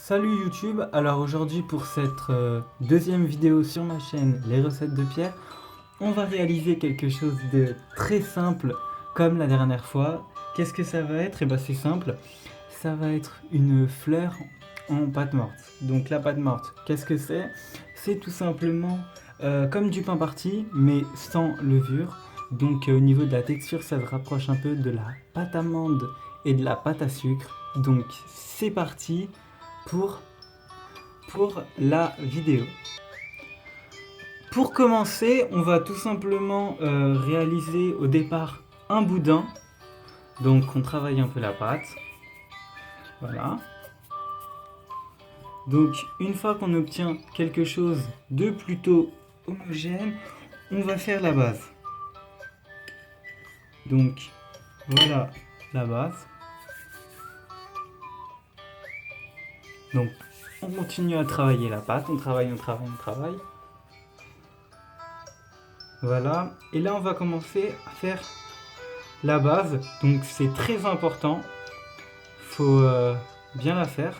Salut YouTube, alors aujourd'hui pour cette deuxième vidéo sur ma chaîne Les recettes de Pierre, on va réaliser quelque chose de très simple comme la dernière fois. Qu'est-ce que ça va être? Eh bien c'est simple, ça va être une fleur en pâte morte. Donc la pâte morte, qu'est-ce que c'est? C'est tout simplement comme du pain parti mais sans levure. Donc au niveau de la texture ça se rapproche un peu de la pâte amande et de la pâte à sucre. Donc c'est parti pour la vidéo. Pour commencer, on va tout simplement réaliser au départ un boudin. Donc on travaille un peu la pâte. Voilà. Donc une fois qu'on obtient quelque chose de plutôt homogène, on va faire la base. Donc voilà la base. Donc on continue à travailler la pâte, on travaille. Voilà, et là on va commencer à faire la base, donc c'est très important, faut bien la faire.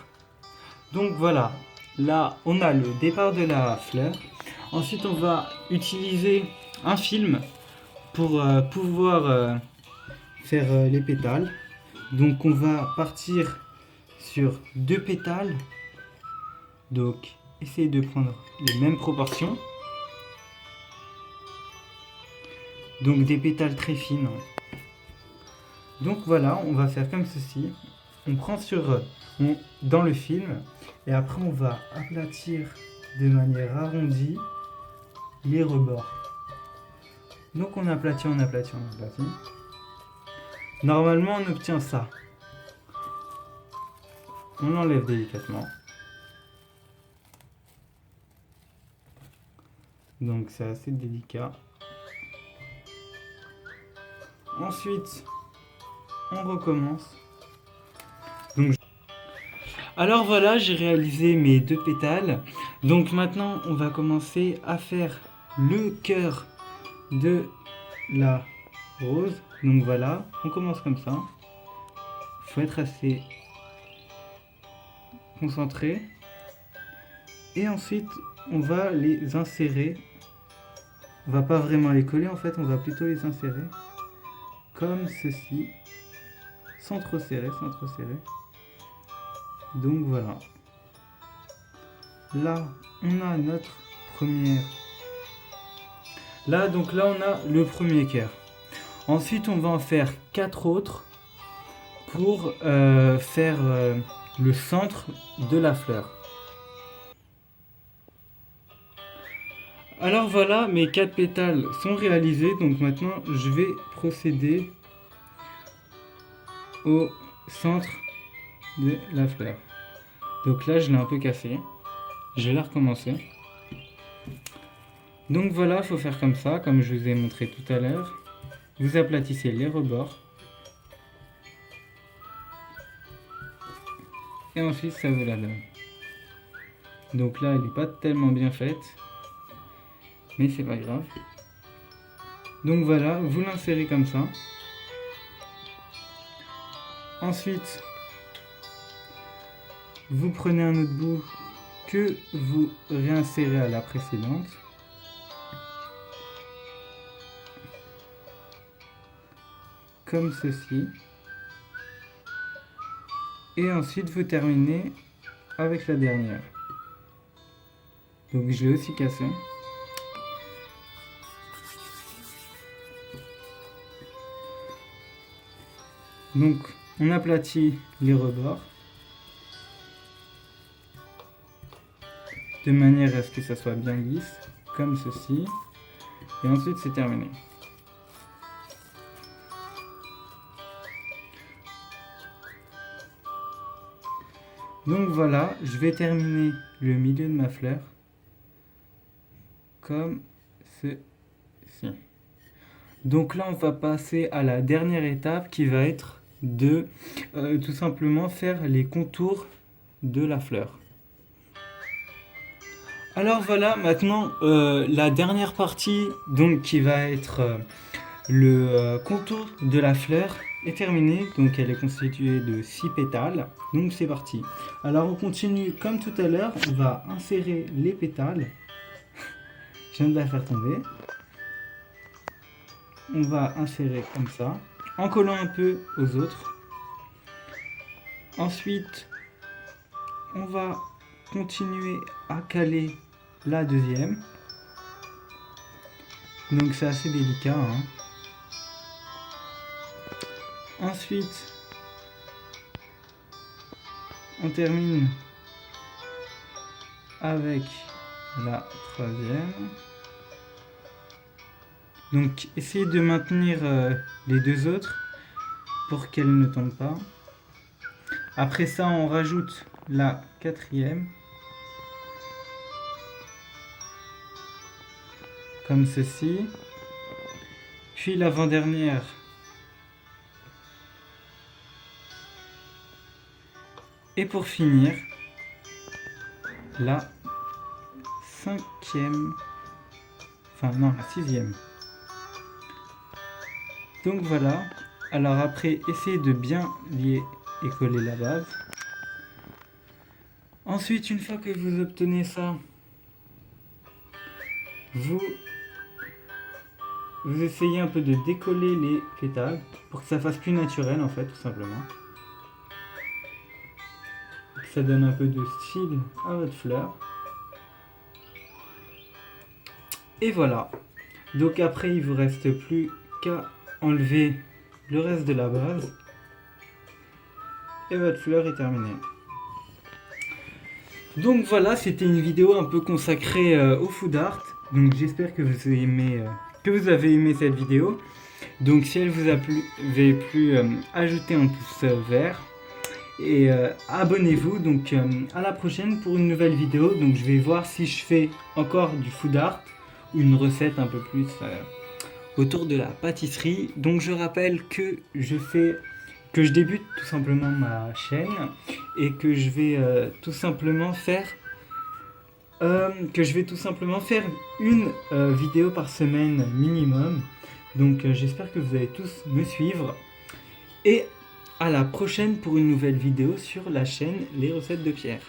Donc voilà, là on a le départ de la fleur. Ensuite on va utiliser un film pour pouvoir faire les pétales. Donc on va partir sur 2 pétales, donc essayez de prendre les mêmes proportions. Donc des pétales très fines. Donc voilà, on va faire comme ceci. On prend dans le film et après on va aplatir de manière arrondie les rebords. Donc on aplatit. Normalement on obtient ça. On l'enlève délicatement. Donc c'est assez délicat. Ensuite, on recommence. Alors voilà, j'ai réalisé mes 2 pétales. Donc maintenant, on va commencer à faire le cœur de la rose. Donc voilà, on commence comme ça. Il faut être assez concentré. Et ensuite, on va les insérer. On va pas vraiment les coller en fait, on va plutôt les insérer. Comme ceci, sans trop serrer. Donc voilà. Là, on a notre première. Là, on a le premier cœur. Ensuite, on va en faire 4 autres pour faire le centre de la fleur. Alors voilà, mes 4 pétales sont réalisés. Donc maintenant, je vais procéder au centre de la fleur. Donc là, je l'ai un peu cassé. Je vais la recommencer. Donc voilà, il faut faire comme ça, comme je vous ai montré tout à l'heure. Vous aplatissez les rebords. Et ensuite, ça vous la donne. Donc là, elle n'est pas tellement bien faite. Mais c'est pas grave. Donc voilà, vous l'insérez comme ça. Ensuite, vous prenez un autre bout que vous réinsérez à la précédente. Comme ceci. Et ensuite, vous terminez avec la dernière. Donc je l'ai aussi cassé. Donc, on aplatit les rebords de manière à ce que ça soit bien lisse, comme ceci. Et ensuite, c'est terminé. Donc voilà, je vais terminer le milieu de ma fleur comme ceci. Donc là, on va passer à la dernière étape qui va être de tout simplement faire les contours de la fleur. Alors voilà, maintenant la dernière partie donc qui va être le contour de la fleur. est terminée, donc elle est constituée de 6 pétales, donc c'est parti. Alors on continue comme tout à l'heure, on va insérer les pétales, je viens de la faire tomber, on va insérer comme ça, en collant un peu aux autres. Ensuite, on va continuer à caler la deuxième, donc c'est assez délicat, hein. Ensuite, on termine avec la troisième. Donc, essayez de maintenir les deux autres pour qu'elles ne tombent pas. Après ça, on rajoute la quatrième. Comme ceci. Puis l'avant-dernière. Et pour finir, la cinquième, enfin non, la sixième. Donc voilà, alors après, essayez de bien lier et coller la base. Ensuite, une fois que vous obtenez ça, vous essayez un peu de décoller les pétales pour que ça fasse plus naturel en fait, tout simplement. Ça donne un peu de style à votre fleur. Et voilà. Donc après, il vous reste plus qu'à enlever le reste de la base. Et votre fleur est terminée. Donc voilà, c'était une vidéo un peu consacrée au food art. Donc j'espère que vous avez aimé cette vidéo. Donc si elle vous a plu, veuillez ajouter un pouce vert. Et abonnez-vous, donc à la prochaine pour une nouvelle vidéo. Donc je vais voir si je fais encore du food art ou une recette un peu plus autour de la pâtisserie. Donc je rappelle que je débute tout simplement ma chaîne et que je vais tout simplement faire une vidéo par semaine minimum. Donc j'espère que vous allez tous me suivre et à la prochaine pour une nouvelle vidéo sur la chaîne Les Recettes de Pierre.